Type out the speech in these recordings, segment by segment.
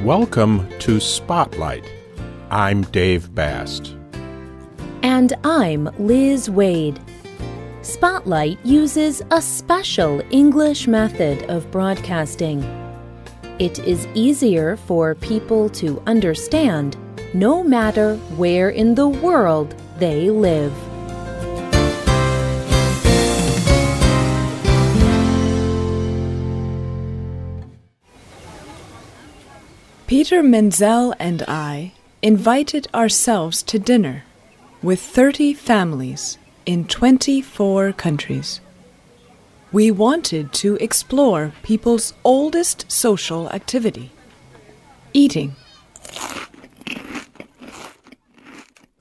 Welcome to Spotlight. I'm Dave Bast. And I'm Liz Waid. Spotlight uses a special English method of broadcasting. It is easier for people to understand no matter where in the world they live. Peter Menzel and I invited ourselves to dinner with 30 families in 24 countries. We wanted to explore people's oldest social activity, eating.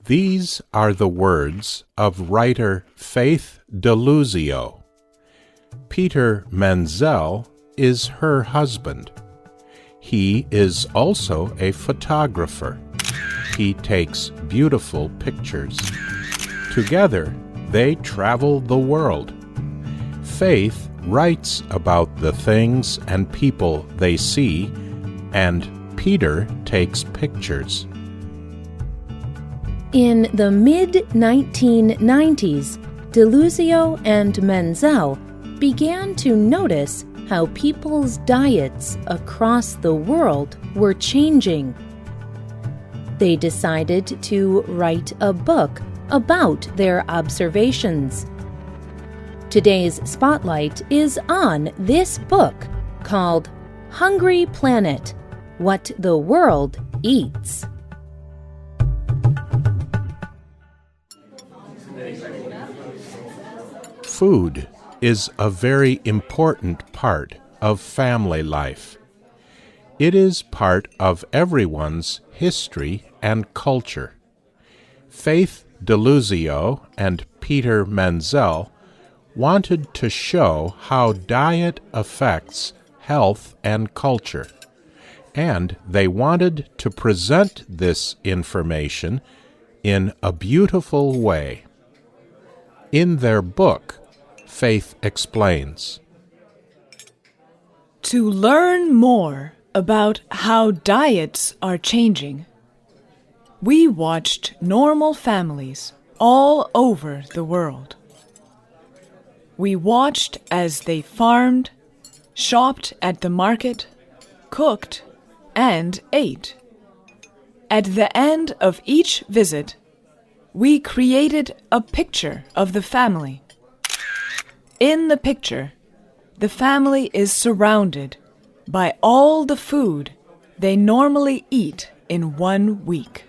These are the words of writer Faith Deluzio. Peter Menzel is her husband. He is also a photographer. He takes beautiful pictures. Together, they travel the world. Faith writes about the things and people they see, and Peter takes pictures. In the mid-1990s, Deluzio and Menzel began to notice how people's diets across the world were changing. They decided to write a book about their observations. Today's spotlight is on this book called Hungry Planet: What the World Eats. Food is a very important part of family life. It is part of everyone's history and culture. Faith Deluzio and Peter Menzel wanted to show how diet affects health and culture, and they wanted to present this information in a beautiful way. In their book, Faith explains. To learn more about how diets are changing, we watched normal families all over the world. We watched as they farmed, shopped at the market, cooked, and ate. At the end of each visit, we created a picture of the family. In the picture, the family is surrounded by all the food they normally eat in 1 week.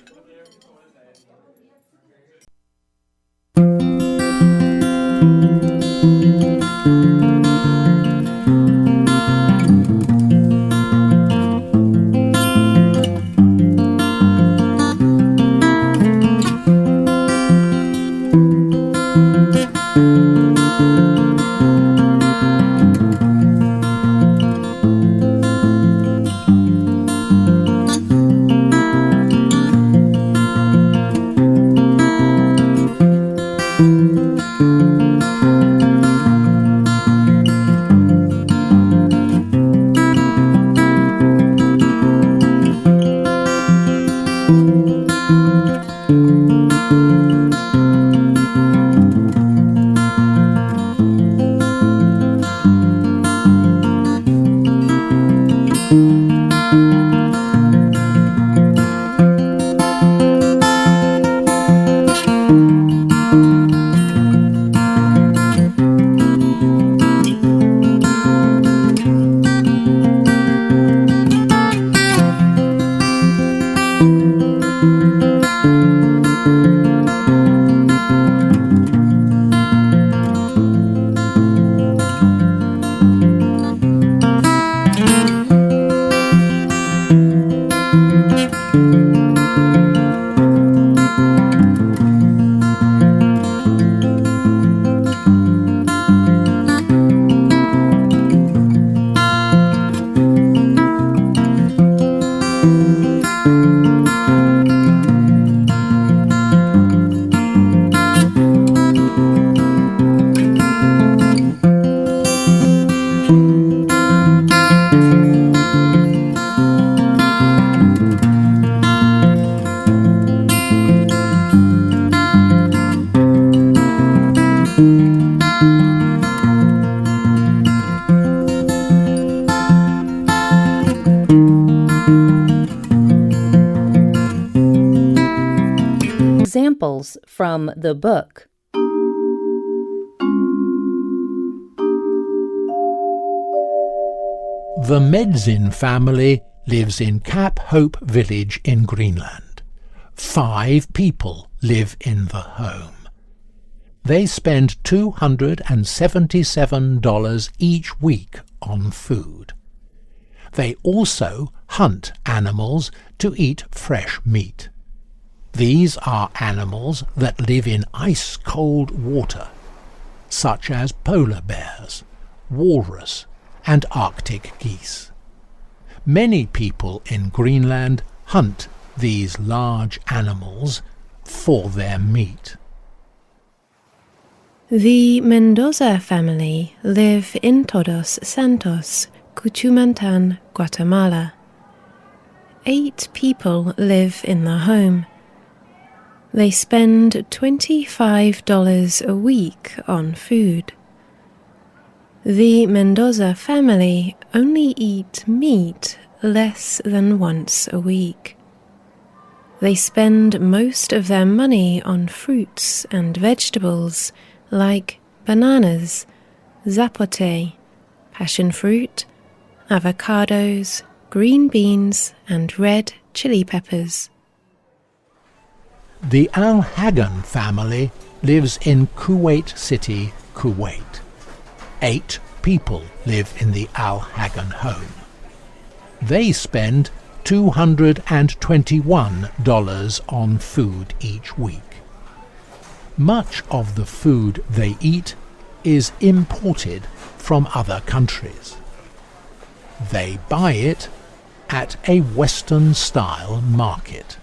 from the book. The Medzin family lives in Cap Hope village in Greenland. 5 people live in the home. They spend $277 each week on food. They also hunt animals to eat fresh meat. These are animals that live in ice-cold water, such as polar bears, walrus, and Arctic geese. Many people in Greenland hunt these large animals for their meat. The Mendoza family live in Todos Santos, Cuchumantan, Guatemala. 8 people live in the home. They spend $25 a week on food. The Mendoza family only eat meat less than once a week. They spend most of their money on fruits and vegetables like bananas, zapote, passion fruit, avocados, green beans, and red chili peppers. The Al-Hagan family lives in Kuwait City, Kuwait. 8 people live in the Al-Hagan home. They spend $221 on food each week. Much of the food they eat is imported from other countries. They buy it at a Western-style market.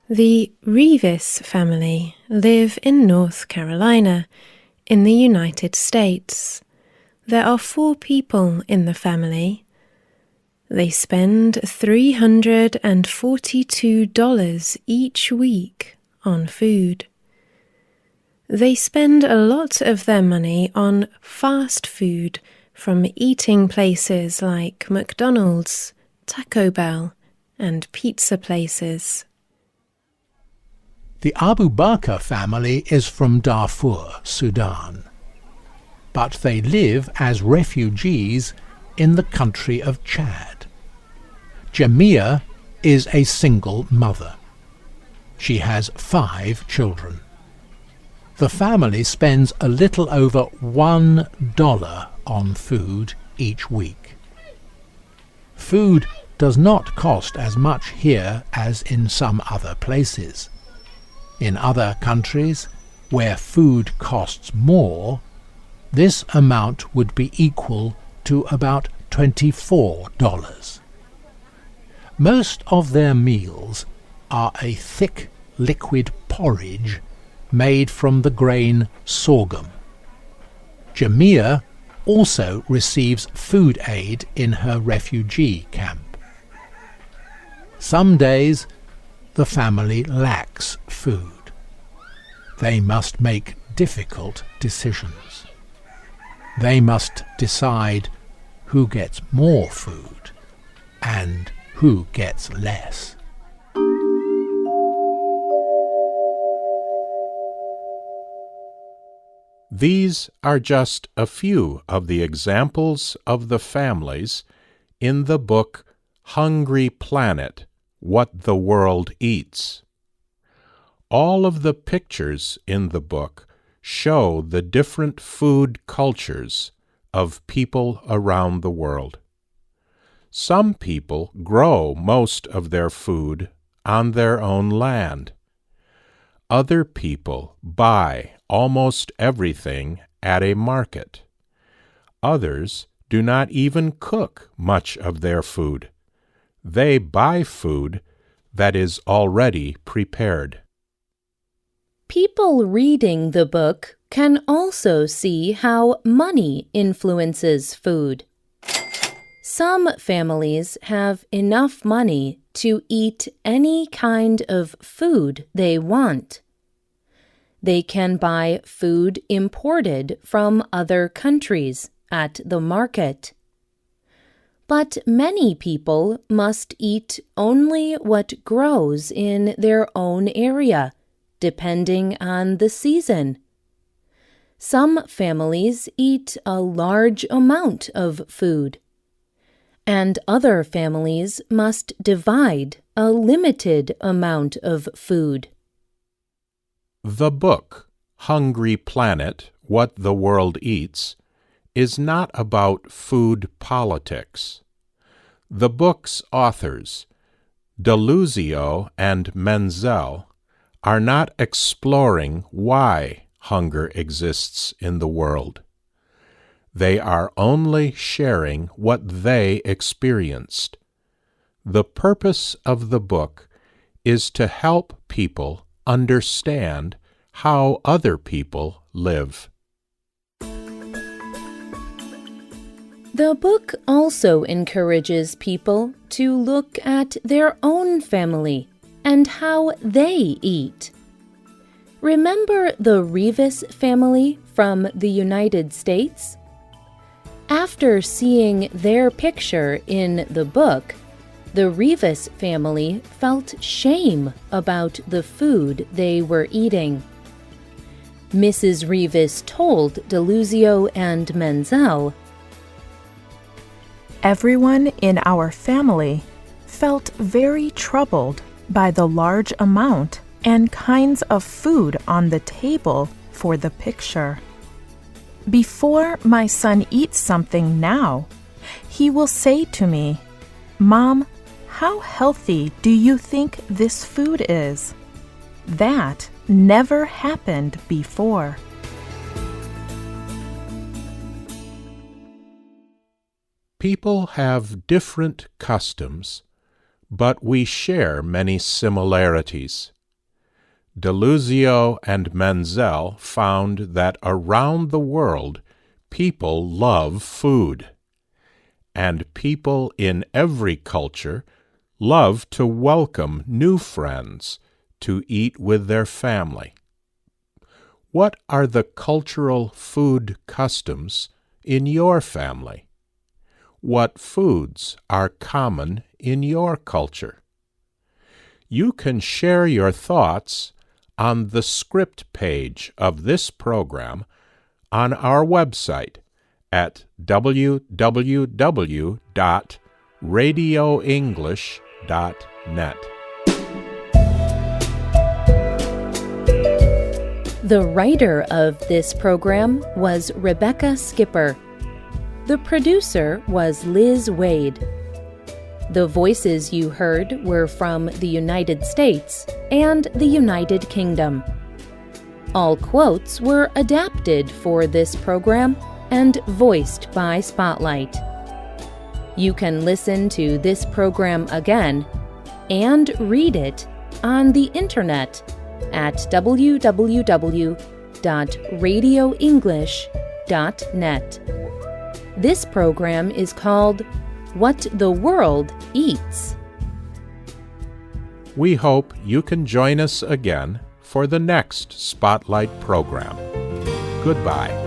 The Revis family live in North Carolina, in the United States. There are 4 people in the family. They spend $342 each week on food. They spend a lot of their money on fast food from eating places like McDonald's, Taco Bell, and pizza places. The Abu Bakr family is from Darfur, Sudan, but they live as refugees in the country of Chad. Jamia is a single mother. She has 5 children. The family spends a little over $1 on food each week. Food does not cost as much here as in some other places. In other countries, where food costs more, this amount would be equal to about $24. Most of their meals are a thick liquid porridge made from the grain sorghum. Jamia also receives food aid in her refugee camp. Some days the family lacks food. They must make difficult decisions. They must decide who gets more food and who gets less. These are just a few of the examples of the families in the book Hungry Planet: What the World Eats. All of the pictures in the book show the different food cultures of people around the world. Some people grow most of their food on their own land. Other people buy almost everything at a market. Others do not even cook much of their food. They buy food that is already prepared. People reading the book can also see how money influences food. Some families have enough money to eat any kind of food they want. They can buy food imported from other countries at the market. But many people must eat only what grows in their own area depending on the season. Some families eat a large amount of food, and other families must divide a limited amount of food. The book, Hungry Planet, What the World Eats, is not about food politics. The book's authors, Deluzio and Menzel, are not exploring why hunger exists in the world. They are only sharing what they experienced. The purpose of the book is to help people understand how other people live. The book also encourages people to look at their own family and how they eat. Remember the Rivas family from the United States? After seeing their picture in the book, the Rivas family felt shame about the food they were eating. Mrs. Rivas told Deluzio and Menzel, "Everyone in our family felt very troubled by the large amount and kinds of food on the table for the picture. Before my son eats something now, he will say to me, 'Mom, how healthy do you think this food is?' That never happened before." People have different customs, but we share many similarities. Deluzio and Menzel found that around the world people love food, and people in every culture love to welcome new friends to eat with their family. What are the cultural food customs in your family? What foods are common in your culture? You can share your thoughts on the script page of this program on our website at www.radioenglish.net. The writer of this program was Rebecca Skipper. The producer was Liz Waid. The voices you heard were from the United States and the United Kingdom. All quotes were adapted for this program and voiced by Spotlight. You can listen to this program again and read it on the internet at www.radioenglish.net. This program is called What the World Eats. We hope you can join us again for the next Spotlight program. Goodbye.